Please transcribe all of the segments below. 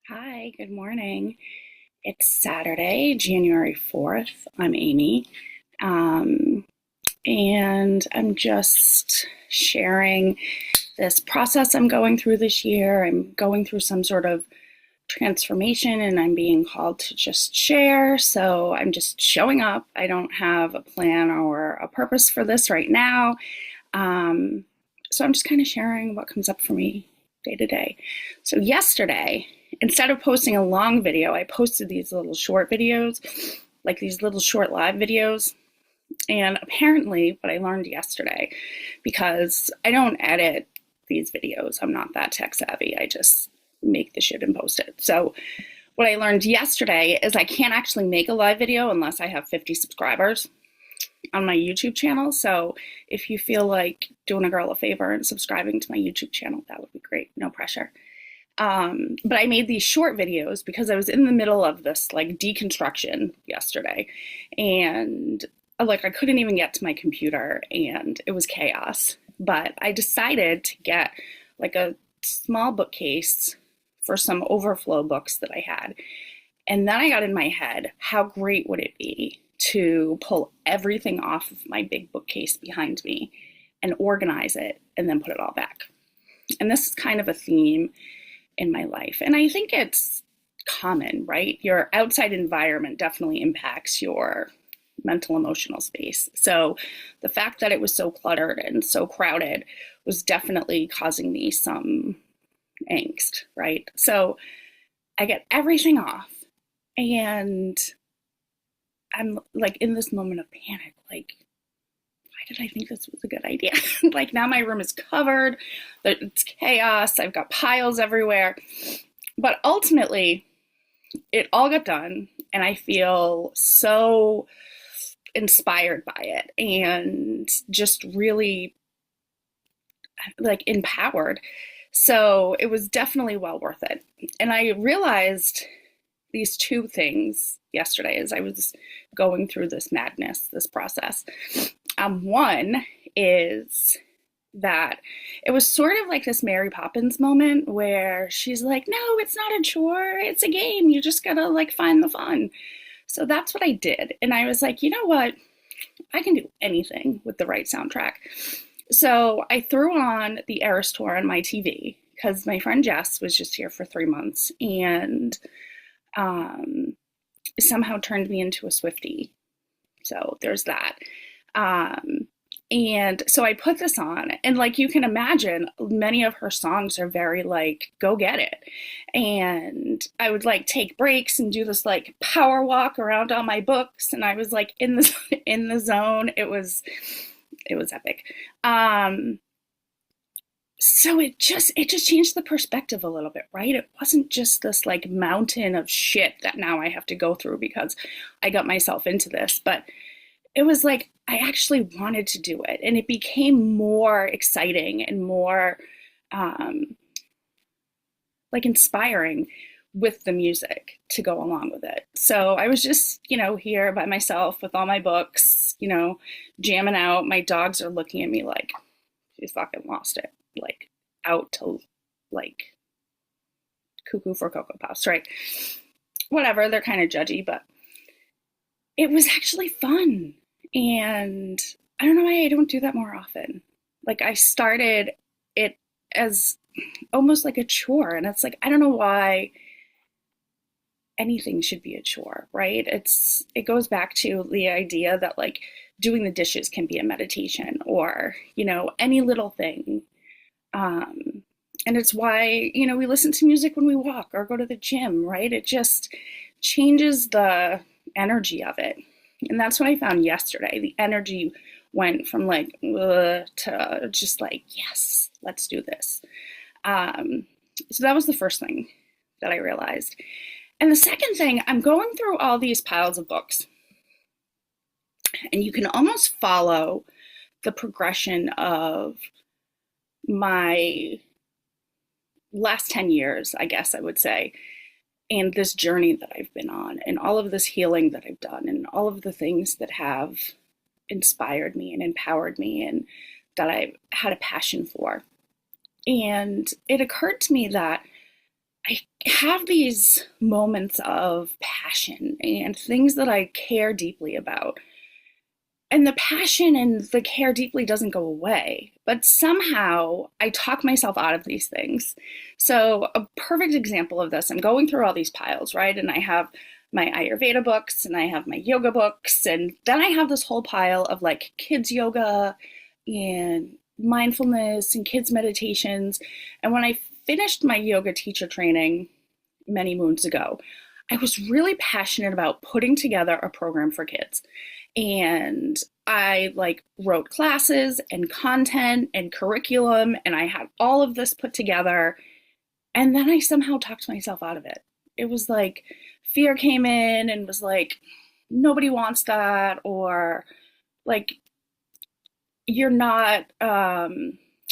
Hi, good morning. It's Saturday, January 4th. I'm Amy. Um, and I'm just sharing this process I'm going through this year. I'm going through some sort of transformation and I'm being called to just share. So I'm just showing up. I don't have a plan or a purpose for this right now. Um, so I'm just kind of sharing what comes up for me day to day. So yesterday, instead of posting a long video, I posted these little short videos, like these little short live videos. And apparently, what I learned yesterday, because I don't edit these videos, I'm not that tech savvy, I just make the shit and post it. So, what I learned yesterday is I can't actually make a live video unless I have 50 subscribers on my YouTube channel. So if you feel like doing a girl a favor and subscribing to my YouTube channel, that would be great. No pressure. But I made these short videos because I was in the middle of this like deconstruction yesterday, and like I couldn't even get to my computer and it was chaos. But I decided to get like a small bookcase for some overflow books that I had. And then I got in my head, how great would it be to pull everything off of my big bookcase behind me and organize it and then put it all back. And this is kind of a theme in my life. And I think it's common, right? Your outside environment definitely impacts your mental emotional space. So the fact that it was so cluttered and so crowded was definitely causing me some angst, right? So I get everything off and I'm like in this moment of panic, like, why did I think this was a good idea? Like now my room is covered, it's chaos, I've got piles everywhere. But ultimately, it all got done and I feel so inspired by it and just really like empowered. So it was definitely well worth it. And I realized these two things yesterday as I was going through this madness, this process. One is that it was sort of like this Mary Poppins moment where she's like, no, it's not a chore, it's a game. You just gotta like find the fun. So that's what I did. And I was like, you know what? I can do anything with the right soundtrack. So I threw on the Eras Tour on my TV because my friend Jess was just here for 3 months and somehow turned me into a Swiftie. So there's that. And so I put this on, and like you can imagine, many of her songs are very like, go get it. And I would like take breaks and do this like power walk around all my books, and I was like in the zone. It was epic. So it just changed the perspective a little bit, right? It wasn't just this like mountain of shit that now I have to go through because I got myself into this, but it was like I actually wanted to do it, and it became more exciting and more like inspiring with the music to go along with it. So I was just, here by myself with all my books, jamming out. My dogs are looking at me like she's fucking lost it, like out to like cuckoo for Cocoa Puffs, right? Whatever, they're kind of judgy, but it was actually fun. And I don't know why I don't do that more often. Like I started it as almost like a chore, and it's like I don't know why anything should be a chore, right? It goes back to the idea that like doing the dishes can be a meditation, or any little thing. And it's why we listen to music when we walk or go to the gym, right? It just changes the energy of it. And that's what I found yesterday. The energy went from like to just like, yes, let's do this. So that was the first thing that I realized. And the second thing, I'm going through all these piles of books, and you can almost follow the progression of my last 10 years, I guess I would say, and this journey that I've been on, and all of this healing that I've done, and all of the things that have inspired me and empowered me, and that I've had a passion for. And it occurred to me that I have these moments of passion and things that I care deeply about. And the passion and the care deeply doesn't go away, but somehow I talk myself out of these things. So, a perfect example of this, I'm going through all these piles, right? And I have my Ayurveda books and I have my yoga books, and then I have this whole pile of like kids' yoga and mindfulness and kids' meditations. And when I finished my yoga teacher training many moons ago, I was really passionate about putting together a program for kids. And I like wrote classes and content and curriculum, and I had all of this put together. And then I somehow talked myself out of it. It was like fear came in and was like, nobody wants that, or like, you're not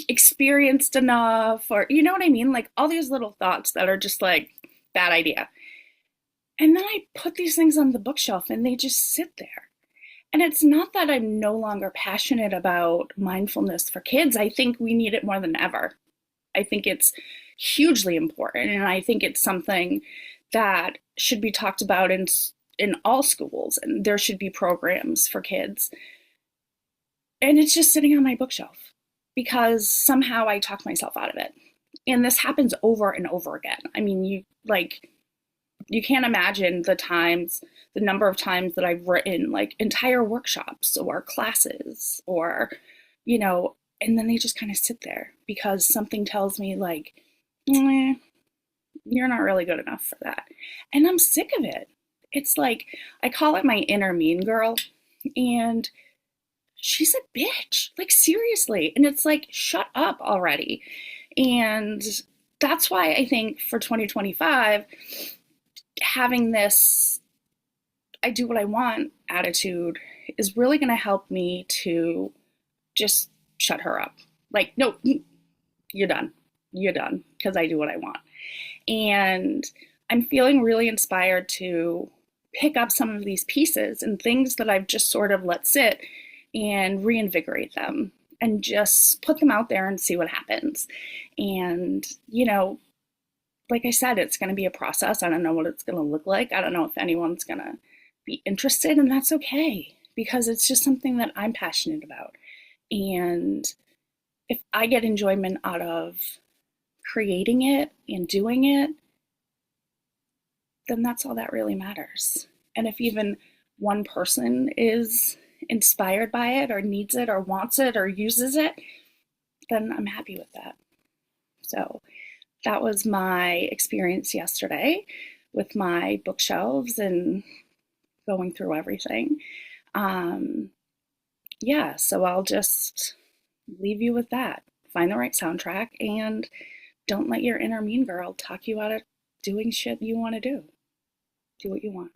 experienced enough, or you know what I mean? Like all these little thoughts that are just like, bad idea. And then I put these things on the bookshelf and they just sit there. And it's not that I'm no longer passionate about mindfulness for kids. I think we need it more than ever. I think it's hugely important, and I think it's something that should be talked about in all schools, and there should be programs for kids. And it's just sitting on my bookshelf because somehow I talked myself out of it. And this happens over and over again. I mean, you can't imagine the number of times that I've written like entire workshops or classes or, and then they just kind of sit there because something tells me like, you're not really good enough for that. And I'm sick of it. It's like, I call it my inner mean girl, and she's a bitch, like seriously. And it's like, shut up already. And that's why I think for 2025, having this I do what I want attitude is really going to help me to just shut her up. Like, no, you're done. You're done because I do what I want. And I'm feeling really inspired to pick up some of these pieces and things that I've just sort of let sit and reinvigorate them and just put them out there and see what happens. And, like I said, it's going to be a process. I don't know what it's going to look like. I don't know if anyone's going to be interested, and that's okay because it's just something that I'm passionate about. And if I get enjoyment out of creating it and doing it, then that's all that really matters. And if even one person is inspired by it or needs it or wants it or uses it, then I'm happy with that. So that was my experience yesterday with my bookshelves and going through everything. So I'll just leave you with that. Find the right soundtrack and don't let your inner mean girl talk you out of doing shit you want to do. Do what you want.